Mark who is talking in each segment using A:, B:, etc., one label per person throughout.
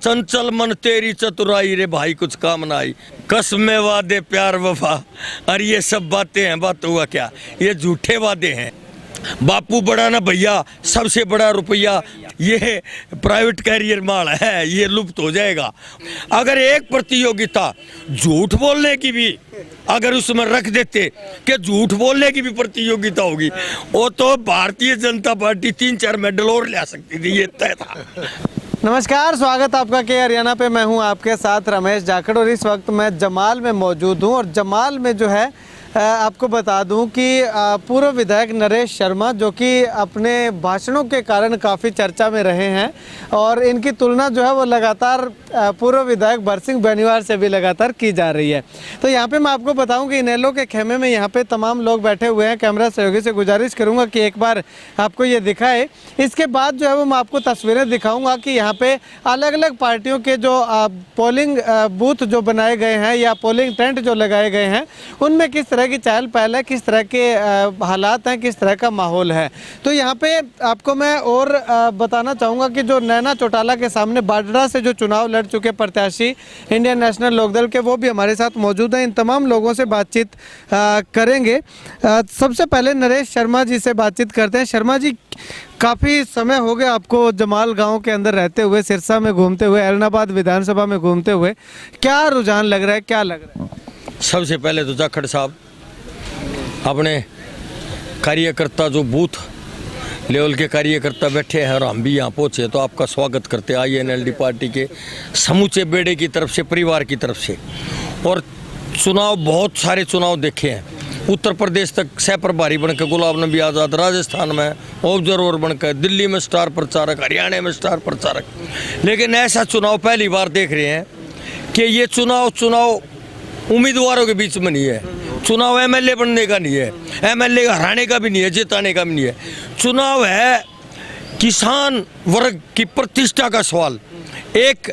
A: चंचल मन तेरी चतुराई रे भाई कुछ काम ना आई, कसमें वादे प्यार वफा, और ये सब बातें हैं, बात हुआ क्या, ये झूठे वादे हैं। बापू बड़ा ना भैया, सबसे बड़ा रुपया, ये प्राइवेट कैरियर माल है, ये लुप्त हो जाएगा। अगर एक प्रतियोगिता झूठ बोलने की भी अगर उसमें रख देते कि झूठ बोलने की भी प्रतियोगिता होगी, वो तो भारतीय जनता पार्टी 3-4 मेडल और ले सकती थी, ये तय था।
B: नमस्कार, स्वागत आपका के हरियाणा पे। मैं हूं आपके साथ रमेश जाखड़ और इस वक्त मैं जमाल में मौजूद हूं। और जमाल में जो है आपको बता दूं कि पूर्व विधायक नरेश शर्मा, जो कि अपने भाषणों के कारण काफ़ी चर्चा में रहे हैं, और इनकी तुलना जो है वो लगातार पूर्व विधायक भरसिंह बेनीवाल से भी लगातार की जा रही है। तो यहाँ पे मैं आपको बताऊं कि इनेलो के खेमे में यहाँ पे तमाम लोग बैठे हुए हैं। कैमरा सहयोगी से गुजारिश करूँगा कि एक बार आपको ये दिखाए। इसके बाद जो है वो मैं आपको तस्वीरें दिखाऊँगा कि यहाँ पे अलग अलग पार्टियों के जो पोलिंग बूथ जो बनाए गए हैं या पोलिंग टेंट जो लगाए गए हैं, उनमें किस तरह की चहल पहल है, किस तरह के हालात हैं, किस तरह का माहौल है। तो यहाँ पे आपको मैं और बताना चाहूँगा कि जो नैना चौटाला के सामने बाडरा से जो चुनाव लड़ चुके प्रत्याशी इंडियन नेशनल लोकदल के, वो भी हमारे साथ मौजूद हैं। इन तमाम लोगों से बातचीत करेंगे। सबसे पहले नरेश शर्मा जी से बातचीत करते हैं। शर्मा जी, काफ़ी समय हो गया आपको जमाल गांव के अंदर रहते हुए, सिरसा में घूमते हुए, ऐलनाबाद विधानसभा में घूमते हुए, क्या रुझान लग रहा है, क्या लग रहा है?
A: सबसे पहले तो जाखड़ साहब अपने कार्यकर्ता जो बूथ लेवल के कार्यकर्ता बैठे हैं और हम भी यहाँ पहुँचे, तो आपका स्वागत करते हैं INLD पार्टी के समूचे बेड़े की तरफ से, परिवार की तरफ से। और चुनाव, बहुत सारे चुनाव देखे हैं। उत्तर प्रदेश तक सह प्रभारी बनकर गुलाम नबी आज़ाद, राजस्थान में ऑब्जर्वर बनकर, दिल्ली में स्टार प्रचारक, हरियाणा में स्टार प्रचारक। लेकिन ऐसा चुनाव पहली बार देख रहे हैं कि ये चुनाव उम्मीदवारों के बीच में नहीं है। चुनाव MLA बनने का नहीं है, MLA का हराने का भी नहीं है, जिताने का भी नहीं है। चुनाव है किसान वर्ग की प्रतिष्ठा का सवाल। एक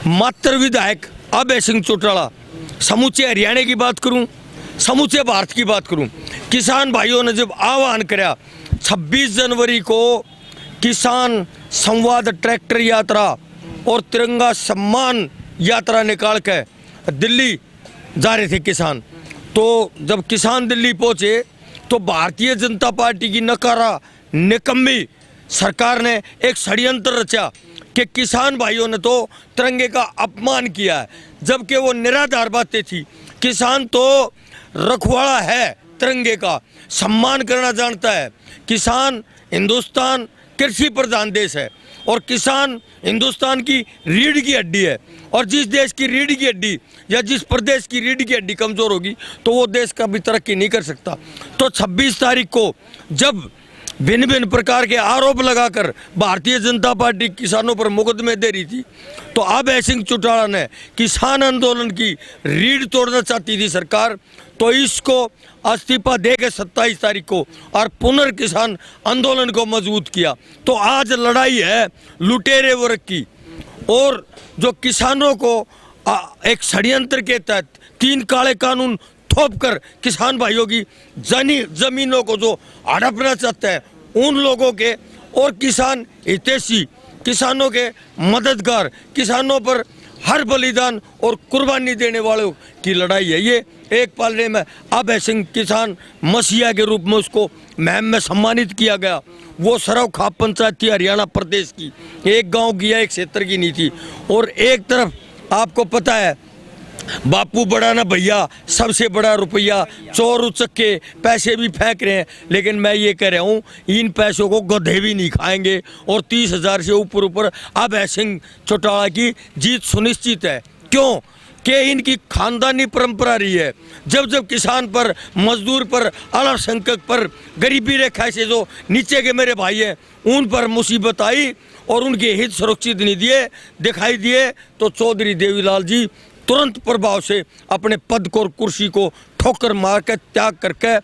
A: मात्र विधायक अभय सिंह चौटाला, समूचे हरियाणा की बात करूं, समूचे भारत की बात करूं, किसान भाइयों ने जब आह्वान किया 26 जनवरी को किसान संवाद ट्रैक्टर यात्रा और तिरंगा सम्मान यात्रा निकाल के दिल्ली जा रहे थे किसान, तो जब किसान दिल्ली पहुंचे तो भारतीय जनता पार्टी की नकारा निकम्मी सरकार ने एक षड्यंत्र रचा कि किसान भाइयों ने तो तिरंगे का अपमान किया है, जबकि वो निराधार बातें थी। किसान तो रखवाला है, तिरंगे का सम्मान करना जानता है। किसान, हिंदुस्तान कृषि प्रधान देश है और किसान हिंदुस्तान की रीढ़ की हड्डी है। और जिस देश की रीढ़ की हड्डी या जिस प्रदेश की रीढ़ की हड्डी कमज़ोर होगी तो वो देश का भी तरक्की नहीं कर सकता। तो 26 तारीख को जब भिन्न भिन्न प्रकार के आरोप लगाकर भारतीय जनता पार्टी किसानों पर मुकदमे दे रही थी, तो अभय सिंह चौटाला ने किसान आंदोलन की रीढ़ तोड़ना चाहती थी सरकार, तो इसको इस्तीफा दे के 27 तारीख को और पुनर्किसान आंदोलन को मजबूत किया। तो आज लड़ाई है लुटेरे वर्ग की, और जो किसानों को एक षड्यंत्र के तहत 3 काले कानून थोप कर किसान भाइयों की जमीनों को जो हड़पना चाहते हैं उन लोगों के, और किसान हितैषी, किसानों के मददगार, किसानों पर हर बलिदान और कुर्बानी देने वालों की लड़ाई है ये। एक पालने में अभय सिंह किसान मसीहा के रूप में उसको महम में सम्मानित किया गया। वो सरव खाप पंचायत थी हरियाणा प्रदेश की, एक गांव की या एक क्षेत्र की नहीं थी। और एक तरफ आपको पता है बापू बड़ा ना भैया, सबसे बड़ा रुपया, चोर उचक्के पैसे भी फेंक रहे हैं। लेकिन मैं ये कह रहा हूँ, इन पैसों को गधे भी नहीं खाएंगे और 30,000 से ऊपर अभय सिंह चौटाला की जीत सुनिश्चित है। क्यों कि इनकी खानदानी परंपरा रही है। जब जब किसान पर, मजदूर पर, अल्पसंख्यक पर, गरीबी रेखा से जो नीचे के मेरे भाई हैं उन पर मुसीबत आई और उनके हित सुरक्षित नहीं दिखाई दिए, तो चौधरी देवीलाल जी तुरंत प्रभाव से अपने पद को और कुर्सी को ठोकर मार के त्याग करके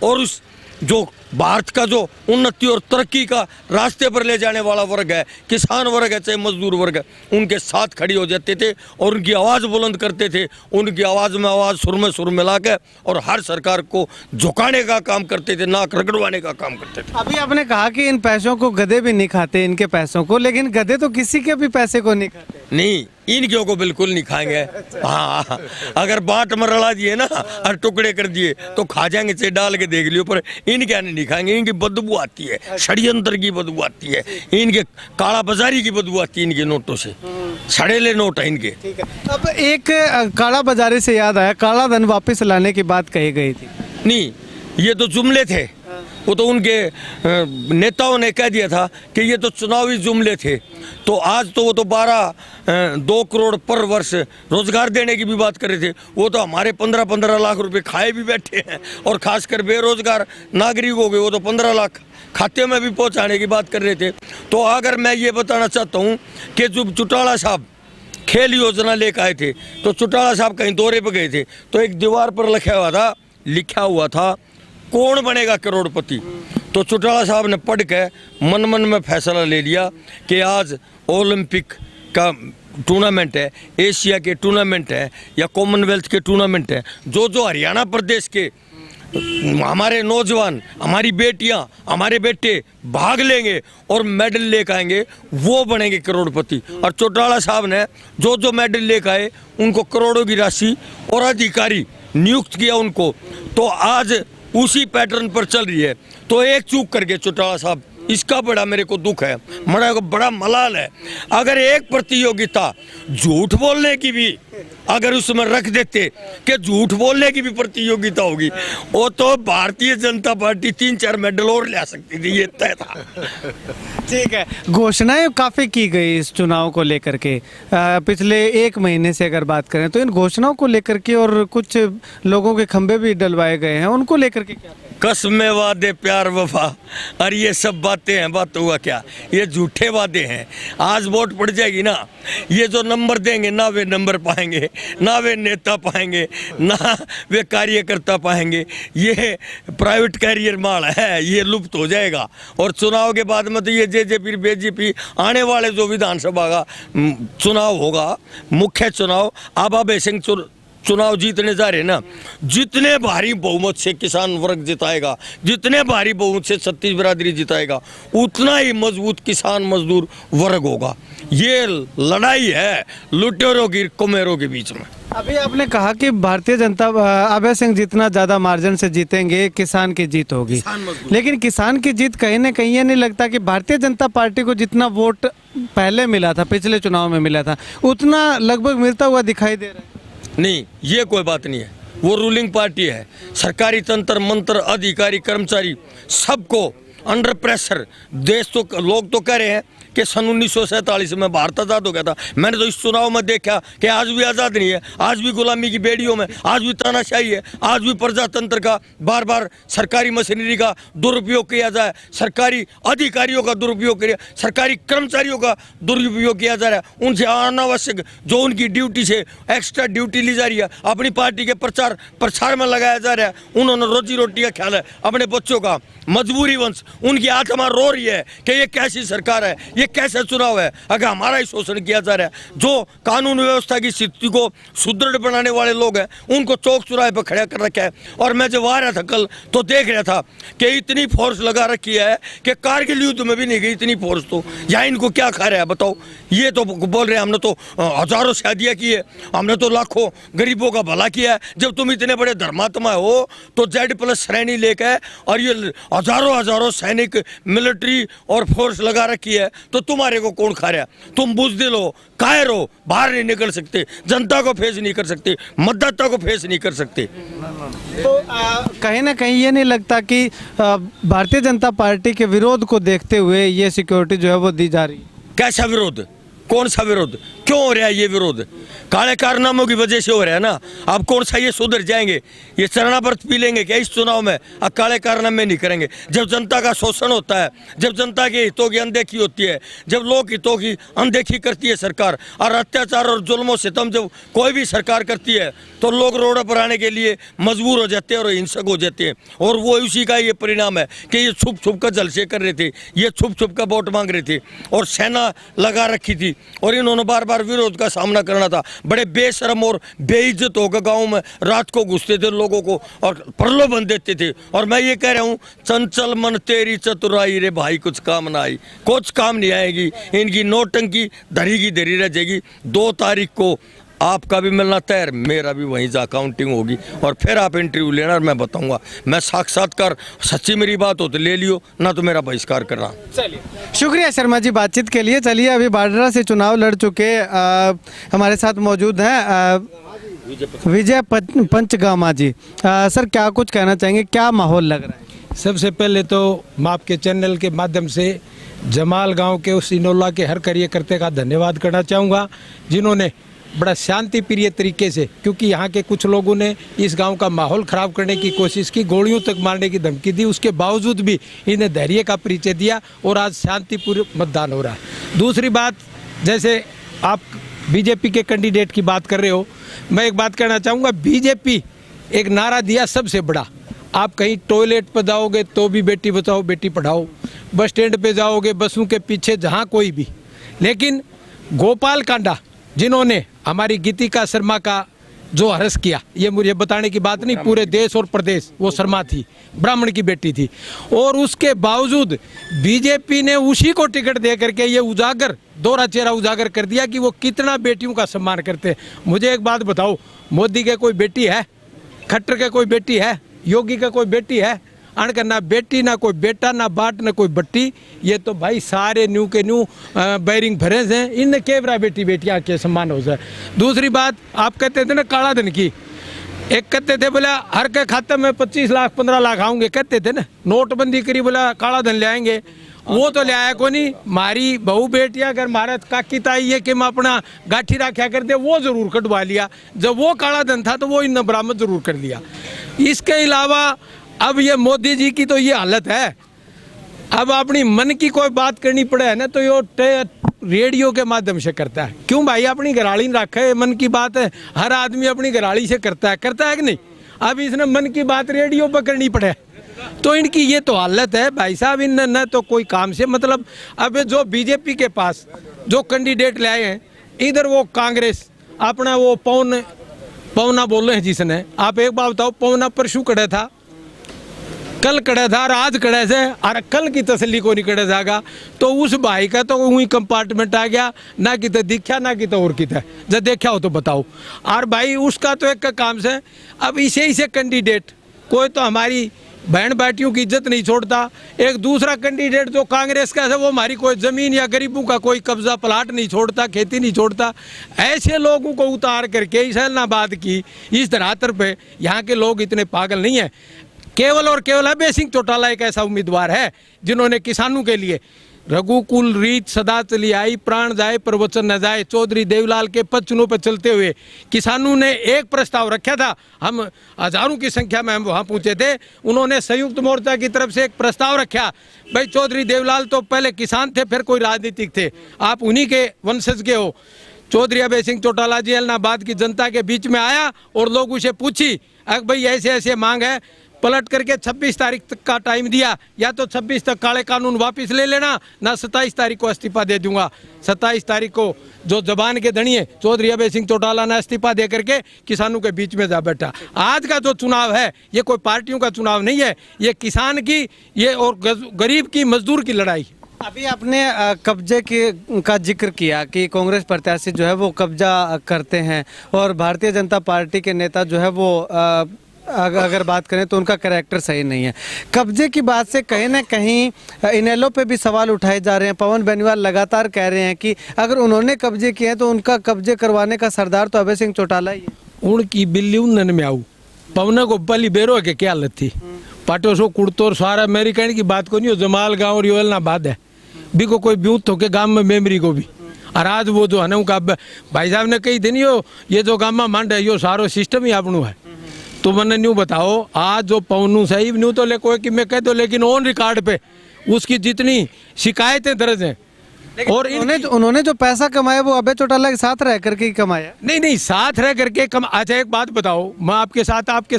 A: और उस जो भारत का जो उन्नति और तरक्की का रास्ते पर ले जाने वाला वर्ग है, किसान वर्ग है चाहे मजदूर वर्ग है, उनके साथ खड़ी हो जाते थे और उनकी आवाज़ बुलंद करते थे, उनकी आवाज़ में आवाज़ सुर में सुर मिला के और हर सरकार को झुकाने का काम करते थे, नाक रगड़वाने का काम करते थे।
B: अभी आपने कहा कि इन पैसों को गधे भी नहीं खाते, इनके पैसों को, लेकिन गधे तो किसी के भी पैसे को नहीं खाते।
A: नहीं, इनके को बिल्कुल नहीं खाएंगे। हाँ, अगर बांट में रला दिए ना और टुकड़े कर दिए तो खा जाएंगे, चाहे डाल के देख लियो, पर इनके नहीं खाएंगे। इनकी बदबू आती है, षड्यंत्र की बदबू आती है, इनके काला बाजारी की बदबू आती है, इनके नोटों से, सड़ेले नोट है इनके।
B: ठीक है, अब एक काला बाजारी से याद आया, काला धन वापस लाने की बात कही गई थी।
A: नहीं, ये तो जुमले थे, वो तो उनके नेताओं ने कह दिया था कि ये तो चुनावी जुमले थे। तो आज तो वो तो 2 करोड़ पर वर्ष रोजगार देने की भी बात कर रहे थे। वो तो हमारे 15-15 लाख रुपए खाए भी बैठे हैं, और खासकर बेरोजगार नागरिक हो गए, वो तो 15 लाख खाते में भी पहुंचाने की बात कर रहे थे। तो अगर मैं ये बताना चाहता हूँ कि जो चौटाला साहब खेल योजना लेकर आए थे, तो चौटाला साहब कहीं दौरे पर गए थे, तो एक दीवार पर लिखा हुआ था कौन बनेगा करोड़पति। तो चौटाला साहब ने पढ़ के मन में फैसला ले लिया कि आज ओलंपिक का टूर्नामेंट है, एशिया के टूर्नामेंट है या कॉमनवेल्थ के टूर्नामेंट है, जो हरियाणा प्रदेश के हमारे नौजवान, हमारी बेटियां, हमारे बेटे भाग लेंगे और मेडल लेकर आएंगे, वो बनेंगे करोड़पति। और चौटाला साहब ने जो मेडल लेकर आए उनको करोड़ों की राशि और अधिकारी नियुक्त किया उनको। तो आज उसी पैटर्न पर चल रही है। तो एक चूक करके चौटाला साहब, इसका बड़ा मेरे को दुख है, मेरा को बड़ा मलाल है। अगर एक प्रतियोगिता झूठ बोलने की भी अगर उसमें रख देते कि झूठ बोलने की भी प्रतियोगिता होगी, वो तो भारतीय जनता पार्टी 3-4 मेडल और ले सकती थी, ये तय था।
B: ठीक है, घोषणाएं काफ़ी की गई इस चुनाव को लेकर के, पिछले 1 महीने से अगर बात करें तो इन घोषणाओं को लेकर के, और कुछ लोगों के खंभे भी डलवाए गए हैं, उनको लेकर के क्या?
A: कसमें वादे प्यार वफा, और ये सब बातें हैं, बात हुआ क्या, ये झूठे वादे हैं। आज वोट पड़ जाएगी ना, ये जो नंबर देंगे ना वे नंबर पाएंगे, ना वे नेता पाएंगे, ना वे कार्यकर्ता पाएंगे। ये प्राइवेट कैरियर माल है, ये लुप्त हो जाएगा। और चुनाव के बाद में तो ये जेजेपी बीजेपी आने वाले जो विधानसभा का चुनाव होगा, मुख्य चुनाव, आबा बेसिंग चुनाव जीतने जा रहे ना, जितने भारी बहुमत से किसान वर्ग जिताएगा, जितने भारी बहुमत से छत्तीस बिरादरी जिताएगा, उतना ही मजबूत किसान मजदूर वर्ग होगा। ये लड़ाई है लुटेरों की कुमेरों के बीच में।
B: अभी आपने कहा कि भारतीय जनता अभय सिंह जितना ज़्यादा मार्जिन से जीतेंगे, किसान की जीत होगी, लेकिन किसान की जीत कहीं ना कहीं ये नहीं लगता कि भारतीय जनता पार्टी को जितना वोट पहले मिला था, पिछले चुनाव में मिला था, उतना लगभग मिलता हुआ दिखाई दे रहा है?
A: नहीं, ये कोई बात नहीं है। वो रूलिंग पार्टी है, सरकारी तंत्र मंत्र अधिकारी कर्मचारी सबको अंडर प्रेशर। देश तो लोग तो कह रहे हैं कि सन 1947 में भारत आज़ाद हो गया था। मैंने तो इस चुनाव में देखा कि आज भी आज़ाद नहीं है, आज भी गुलामी की बेड़ियों में, आज भी तानाशाही है, आज भी प्रजातंत्र का बार बार सरकारी मशीनरी का दुरुपयोग किया जाए, सरकारी अधिकारियों का दुरुपयोग किया, सरकारी कर्मचारियों का दुरुपयोग किया जा रहा है, उनसे अनावश्यक जो उनकी ड्यूटी से एक्स्ट्रा ड्यूटी ली जा रही है, अपनी पार्टी के प्रचार में लगाया जा रहा है। उन्होंने रोजी रोटी का ख्याल है, अपने बच्चों का, मजबूरी वंश, उनकी आत्मा रो रही है कि ये कैसी सरकार है, ये कैसा चुनाव है, अगर हमारा ही शोषण किया जा रहा है। जो कानून व्यवस्था की स्थिति को सुदृढ़ बनाने वाले लोग हैं, उनको चौक चौराहे पर खड़ा कर रखा है। और मैं जब आ रहा था कल तो देख रहा था कि इतनी फोर्स लगा रखी है कि कारगिल युद्ध में भी नहीं गई इतनी फोर्स। तो यहाँ इनको क्या खा रहा है बताओ। ये तो बोल रहे हैं हमने तो हजारों शादियाँ की है, हमने तो लाखों गरीबों का भला किया है। जब तुम इतने बड़े धर्मात्मा हो तो Z+ श्रेणी लेकर और ये हजारों सैनिक मिलिट्री और फोर्स लगा रखी है, तो तुम्हारे को कौन खा रहा है? तुम बुजदिल हो, कायर हो, बाहर नहीं निकल सकते, जनता को फेस नहीं कर सकते, मतदाता को फेस नहीं कर सकते।
B: तो कहीं ना कहीं ये नहीं लगता कि भारतीय जनता पार्टी के विरोध को देखते हुए ये सिक्योरिटी जो है वो दी जा रही है?
A: कैसा विरोध? कौन सा विरोध? क्यों हो रहा है ये विरोध? काले कारनामों की वजह से हो रहा है ना। अब कौन सा ये सुधर जाएंगे? ये चरणाव्रत पी लेंगे क्या इस चुनाव में? अब काले कारनामे नहीं करेंगे। जब जनता का शोषण होता है, जब जनता के हितों की अनदेखी होती है, जब लोक हितों की अनदेखी करती है सरकार, और अत्याचार और जुल्मों सितम जब कोई भी सरकार करती है, तो लोग रोड पर आने के लिए मजबूर हो जाते हैं और हिंसक हो जाते हैं। और वो उसी का ये परिणाम है कि ये छुप छुप कर जलसे कर रहे थे, ये छुप छुप कर वोट मांग रहे थे, और सेना लगा रखी थी, और इन्होंने बार बार विरोध का सामना करना था। बड़े बेशरम और बेइज्जत होकर गाँव में रात को घुसते थे लोगों को और प्रलोभन देते थे। और मैं ये कह रहा हूँ, चंचल मन तेरी चतुराई रे भाई, कुछ काम ना आई, कुछ काम नहीं आएगी। इनकी नोटंकी धरी की धरी रह जाएगी। 2 तारीख को आपका भी मिलना तय, मेरा भी वहीं जा काउंटिंग होगी, और फिर आप इंटरव्यू लेना और मैं बताऊंगा। मैं साक्षात्कार, सच्ची मेरी बात हो तो ले लियो, ना तो मेरा बहिष्कार करना।
B: चलिए, शुक्रिया शर्मा जी बातचीत के लिए। चलिए, अभी बाडरा से चुनाव लड़ चुके हमारे साथ मौजूद हैं विजय पंचगामा जी। सर, क्या कुछ कहना चाहेंगे, क्या माहौल लग रहा है?
C: सबसे पहले तो मैं आपके चैनल के माध्यम से जमाल गांव के उस इनोला के हर कार्यकर्ता का धन्यवाद करना चाहूँगा, जिन्होंने बड़ा शांति प्रिय तरीके से, क्योंकि यहाँ के कुछ लोगों ने इस गांव का माहौल ख़राब करने की कोशिश की, गोलियों तक मारने की धमकी दी, उसके बावजूद भी इन्हें धैर्य का परिचय दिया और आज शांतिपूर्ण मतदान हो रहा है। दूसरी बात, जैसे आप बीजेपी के कैंडिडेट की बात कर रहे हो, मैं एक बात कहना चाहूँगा, बीजेपी एक नारा दिया सबसे बड़ा, आप कहीं टॉयलेट पर जाओगे तो भी बेटी बचाओ बेटी पढ़ाओ, बस स्टैंड पे जाओगे बसों के पीछे जहाँ कोई भी। लेकिन गोपाल कांडा जिन्होंने हमारी गीतिका शर्मा का जो हरस किया, ये मुझे बताने की बात नहीं, पूरे देश और प्रदेश, वो शर्मा थी, ब्राह्मण की बेटी थी, और उसके बावजूद बीजेपी ने उसी को टिकट दे करके ये उजागर, दोहरा चेहरा उजागर कर दिया कि वो कितना बेटियों का सम्मान करते हैं। मुझे एक बात बताओ, मोदी के कोई बेटी है? खट्टर के कोई बेटी है? योगी का कोई बेटी है? अनका ना बेटी, ना कोई बेटा, ना बाट, ना कोई बट्टी। ये तो भाई सारे न्यू के न्यू बैरिंग भरे हैं, इन केवरा बेटी बेटियाँ के सम्मान हो जाए। दूसरी बात, आप कहते थे ना काला धन की, एक कहते थे बोला हर के खाते में 25 लाख 15 लाख आऊँगे, कहते थे ना, नोटबंदी करी बोला काला धन ले आएंगे, वो तो ले आया को नहीं। मारी बहू बेटियाँ अगर महाराज काकी ताई है कि मैं अपना गाठी रखा कर दे, वो जरूर कटवा लिया। जब वो काला धन था तो वो इन बरामद जरूर कर लिया। इसके अलावा अब ये मोदी जी की तो ये हालत है, अब अपनी मन की कोई बात करनी पड़े है ना तो ये रेडियो के माध्यम से करता है। क्यों भाई, अपनी घराड़ी रखा है, मन की बात है, हर आदमी अपनी घराड़ी से करता है कि नहीं? अब इसने मन की बात रेडियो पर करनी पड़े, तो इनकी ये तो हालत है भाई साहब। इन न तो कोई काम से मतलब, अब जो बीजेपी के पास जो कैंडिडेट ले आए हैं, इधर वो कांग्रेस अपना वो पवना बोल रहे हैं जिसने, आप एक बात बताओ, पवना परसों कड़ा था, कल कड़ा था और आज कड़े से, और कल की तसल्ली को नहीं कड़े जाएगा, तो उस भाई का तो वही कंपार्टमेंट आ गया, ना कि तो दिखा ना कि तो और किता जब देखा हो तो बताओ। और भाई उसका तो एक का काम से, अब इसे कैंडिडेट कोई तो हमारी बहन बेटियों की इज्जत नहीं छोड़ता, एक दूसरा कैंडिडेट जो कांग्रेस का है वो हमारी कोई ज़मीन या गरीबों का कोई कब्जा प्लाट नहीं छोड़ता, खेती नहीं छोड़ता। ऐसे लोगों को उतार करके इस इलाहाबाद की इस धरातल पे यहाँ के लोग इतने पागल नहीं हैं। केवल और केवल अभय सिंह चौटाला एक ऐसा उम्मीदवार है जिन्होंने किसानों के लिए रघुकुल रीत सदा चली आई, प्राण जाए पर वचन न जाए, चौधरी देवलाल के पद चुनों पर चलते हुए किसानों ने एक प्रस्ताव रखा था। हम हजारों की संख्या में हम वहाँ पहुँचे थे। उन्होंने संयुक्त मोर्चा की तरफ से एक प्रस्ताव रखा, भाई चौधरी देवलाल तो पहले किसान थे, फिर कोई राजनीतिक थे, आप उन्हीं के वंशज के हो। चौधरी अभय सिंह चौटाला जी इलाहाबाद की जनता के बीच में आया और लोग उसे पूछी, भाई ऐसे ऐसे मांग है, पलट करके 26 तारीख तक का टाइम दिया, या तो 26 तक काले कानून वापस ले लेना, ना 27 तारीख को इस्तीफा दे दूंगा। 27 तारीख को जो जबान के धनी है चौधरी अभय सिंह चौटाला ने इस्तीफा दे करके किसानों के बीच में जा बैठा। आज का जो चुनाव है ये कोई पार्टियों का चुनाव नहीं है, ये किसान की, ये और गरीब की, मजदूर की लड़ाई।
B: अभी आपने कब्जे का जिक्र किया कि कांग्रेस प्रत्याशी जो है वो कब्जा करते हैं और भारतीय जनता पार्टी के नेता जो है वो अगर बात करें तो उनका कैरेक्टर सही नहीं है। कब्जे की बात से कहीं ना कहीं इनेलो पे भी सवाल उठाए जा रहे हैं। पवन बेनीवाल लगातार कह रहे हैं कि अगर उन्होंने कब्जे किए हैं तो उनका कब्जे करवाने का सरदार तो अभय सिंह चौटाला ही है।
C: उनकी बिल्ली उन्नन में आऊ पवन को पली बेरो के क्या हालत थी, पाटो सो कुड़तोर सारा मेरी कहने की बात को नहीं हो, जमाल गाँव और इलाहाबाद है भी को कोई ब्यूत हो के गाँव में मेमरी को भी और आज वो जो है ना उनका भाई साहब ने कही दिन ये जो गामा मांड है यो सारो सिस्टम ही अपनू है। तो मैंने न्यू बताओ आज जो पवनू सही न्यू तो ले कोई कि मैं कह दो, लेकिन ऑन रिकॉर्ड पे उसकी जितनी शिकायतें दर्ज हैं और
B: उन्होंने जो पैसा कमाया वो अभय चौटाला के साथ रह करके ही कमाया।
C: नहीं साथ रह करके कम। अच्छा एक बात बताओ, मैं आपके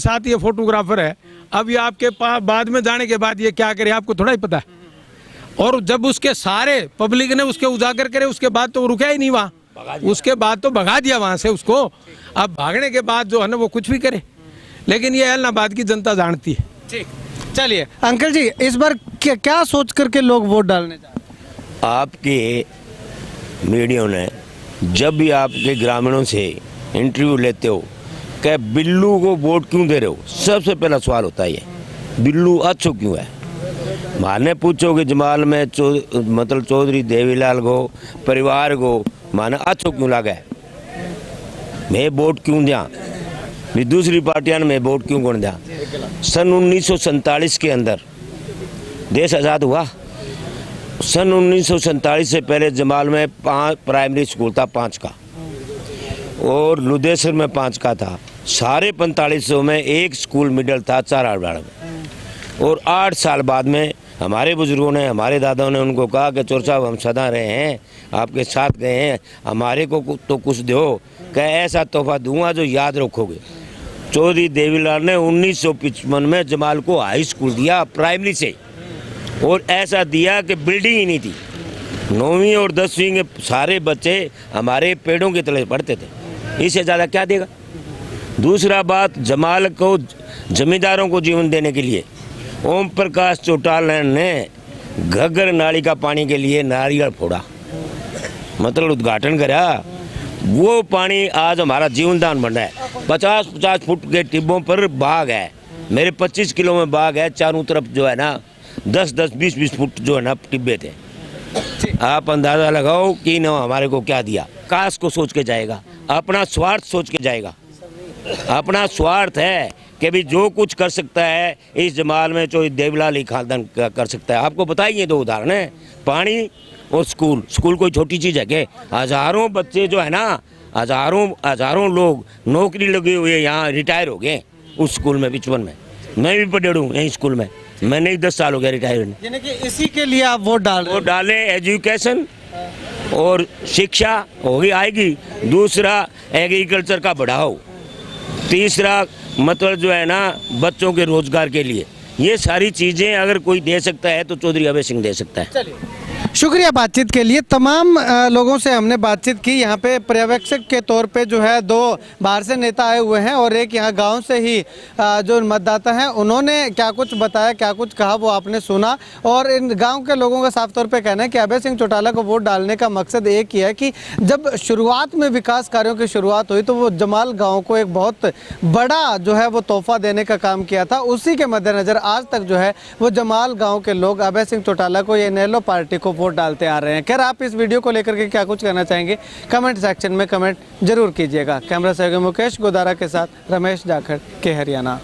C: साथ ये फोटोग्राफर है, अब ये आपके बाद में जाने के बाद ये क्या करे आपको थोड़ा ही पता है। और जब उसके सारे पब्लिक ने उसके उजागर करे उसके बाद तो वो रुका ही नहीं वहाँ, उसके बाद तो भगा दिया वहाँ से उसको। अब भागने के बाद जो है ना वो कुछ भी करे, लेकिन ये इलाहाबाद की जनता जानती है।
B: ठीक, चलिए अंकल जी इस बार क्या सोच करके लोग वोट डालने जा रहे हैं?
D: आपके मीडिया ने जब भी आपके ग्रामीणों से इंटरव्यू लेते हो कि बिल्लू को वोट क्यों दे रहे हो, सबसे पहला सवाल होता है ये बिल्लू अच्छो क्यों है। माने पूछोगे जमाल में मतलब चौधरी देवीलाल को परिवार को माने अच्छो क्यों लगा है, मैं वोट क्यों दिया, भी दूसरी पार्टियां में वोट क्यों कौन दिया। सन 1947 के अंदर देश आज़ाद हुआ। सन 1947 से पहले जमाल में 5 प्राइमरी स्कूल था, 5 का, और लुदेसर में 5 का था। सारे 4500 में एक स्कूल मिडल था चाराड़वाड़ में। और 8 साल बाद में हमारे बुजुर्गों ने, हमारे दादाओं ने उनको कहा कि चोर साहब हम सदा रहे हैं, आपके साथ गए हैं, हमारे को तो कुछ दो, कि ऐसा तोहफा दूंगा जो याद रखोगे। चौधरी देवीलाल ने 1955 में जमाल को हाई स्कूल दिया प्राइमरी से, और ऐसा दिया कि बिल्डिंग ही नहीं थी। 9वीं और 10वीं के सारे बच्चे हमारे पेड़ों के तले पढ़ते थे, इससे ज़्यादा क्या देगा। दूसरा बात, जमाल को जमींदारों को जीवन देने के लिए ओम प्रकाश चौटाला ने घग्गर नाली का पानी के लिए नारियल फोड़ा, मतलब उद्घाटन करा। वो पानी आज हमारा जीवनदान बन रहा है। 50-50 फुट के टिब्बों पर बाग है, मेरे 25 किलो में बाग है, चारों तरफ जो है ना 10-10, 20-20 फुट जो है ना टिब्बे थे। आप अंदाज़ा लगाओ कि ना हमारे को क्या दिया। काश को सोच के जाएगा, अपना स्वार्थ सोच के जाएगा। अपना स्वार्थ है कि भी जो कुछ कर सकता है इस जमाल में जो देवीलाल ही खानदान कर सकता है। आपको बताइए 2 उदाहरण है, पानी और स्कूल। स्कूल कोई छोटी चीज़ है कि हज़ारों बच्चे जो है ना, हज़ारों लोग नौकरी लगे हुए यहाँ रिटायर हो गए उस स्कूल में 55 में। मैं भी पढ़ा हूँ यही स्कूल में, मैंने 10 साल हो गया रिटायर।
B: यानी कि इसी के लिए आप वोट डाल रहे हैं?
D: वोट डालें, एजुकेशन और शिक्षा होगी आएगी। दूसरा एग्रीकल्चर का बढ़ाओ। तीसरा मतलब जो है ना बच्चों के रोजगार के लिए। ये सारी चीज़ें अगर कोई दे सकता है तो चौधरी अभय सिंह दे सकता है।
B: चलिए, शुक्रिया बातचीत के लिए। तमाम लोगों से हमने बातचीत की। यहाँ पे पर्यवेक्षक के तौर पे जो है 2 बाहर से नेता आए हुए हैं और एक यहाँ गांव से ही जो मतदाता हैं उन्होंने क्या कुछ बताया, क्या कुछ कहा वो आपने सुना। और इन गांव के लोगों का साफ तौर पे कहना है कि अभय सिंह चौटाला को वोट डालने का मकसद एक ही है कि जब शुरुआत में विकास कार्यों की शुरुआत हुई तो वो जमाल गाँव को एक बहुत बड़ा जो है वो तोहफा देने का काम किया था। उसी के मद्देनज़र आज तक जो है वो जमाल गाँव के लोग अभय सिंह चौटाला को, ये इनेलो पार्टी को वोट डालते आ रहे हैं। खैर आप इस वीडियो को लेकर के क्या कुछ कहना चाहेंगे कमेंट सेक्शन में कमेंट जरूर कीजिएगा। कैमरा सहयोगी मुकेश गोदारा के साथ रमेश जाखड़ के हरियाणा।